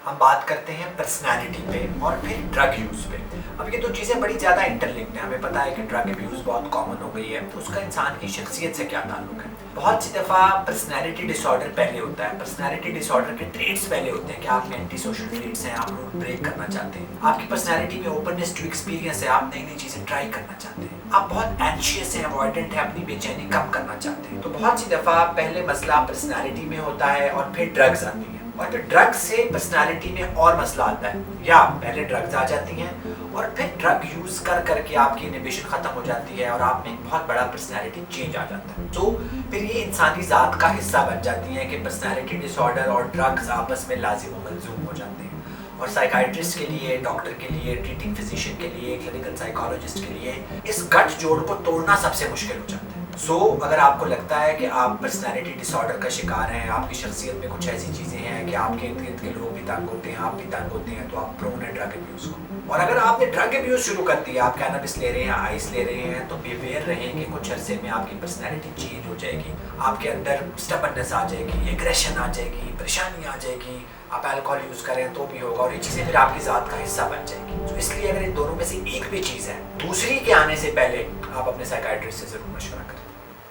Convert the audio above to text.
ہم بات کرتے ہیں پرسنالٹی پہ اور پھر ڈرگ یوز پہ. اب یہ دو چیزیں بڑی زیادہ انٹرلنکڈ ہیں. ہمیں پتا ہے کہ ڈرگ ابیوز بہت کامن ہو گئی ہے, تو اس کا انسان کی شخصیت سے کیا تعلق ہے. بہت سی دفعہ پرسنالٹی ڈس آرڈر پہلے ہوتا ہے. پرسنالٹی ڈس آرڈر کے ٹریٹس پہلے ہوتے ہیں کہ آپ میں اینٹی سوشل ٹریٹس ہیں, آپ رول بریک کرنا چاہتے ہیں. آپ کی پرسنالٹی میں اوپننس ٹو ایکسپیرینس ہے, آپ نئی نئی چیزیں ٹرائی کرنا چاہتے ہیں. آپ بہت اینشیس ہیں, اوائڈنٹ ہیں, اپنی بے چینی کم کرنا چاہتے ہیں. تو بہت سی دفعہ پہلے مسئلہ پرسنالٹی میں ہوتا ہے اور پھر ڈرگز آتی ہیں, اور پھر ڈرگ سے پرسنالٹی میں اور مسئلہ آتا ہے, یا پہلے ڈرگز آ جاتی ہیں اور پھر ڈرگ یوز کر کے آپ کی انہیبیشن ختم ہو جاتی ہے اور آپ میں ایک بہت بڑا پرسنالٹی چینج آ جاتا ہے. تو پھر یہ انسانی ذات کا حصہ بن جاتی ہیں کہ پرسنالٹی ڈس آرڈر اور ڈرگز آپس میں لازم و ملزوم ہو جاتے ہیں. اور سائیکائٹرسٹ کے لیے, ڈاکٹر کے لیے, ٹریٹنگ فزیشین کے لیے, کلینکل سائیکالوجسٹ کے لیے اس گٹھ جوڑ کو توڑنا سب سے مشکل ہو جاتا ہے. سو اگر آپ کو لگتا ہے کہ آپ پرسنالٹی ڈس آرڈر کا شکار ہیں, آپ کی شخصیت میں کچھ ایسی چیزیں ہیں کہ آپ کے ارد گرد کے لوگ بھی تنگ ہوتے ہیں, آپ بھی تنگ ہوتے ہیں, تو آپ پرون ہیں ڈرگ ابیوز کو. اور اگر آپ نے ڈرگ ابیوز شروع کر دیا, آپ کینابس لے رہے ہیں, آئس لے رہے ہیں, تو بیویئر رہیں کہ کچھ عرصے میں آپ کی پرسنالٹی چینج ہو جائے گی. آپ کے اندر اسٹبرنس آ جائے گی, ایگریشن آ جائے گی, پریشانی آ جائے گی. آپ الکوہول یوز کریں تو بھی ہوگا, اور یہ چیزیں پھر آپ کی ذات کا حصہ بن جائیں گی. تو اس لیے اگر ان دونوں میں سے ایک بھی چیز ہے, دوسری کے آنے سے پہلے آپ اپنے سائیکائٹرسٹ سے ضرور مشورہ کریں.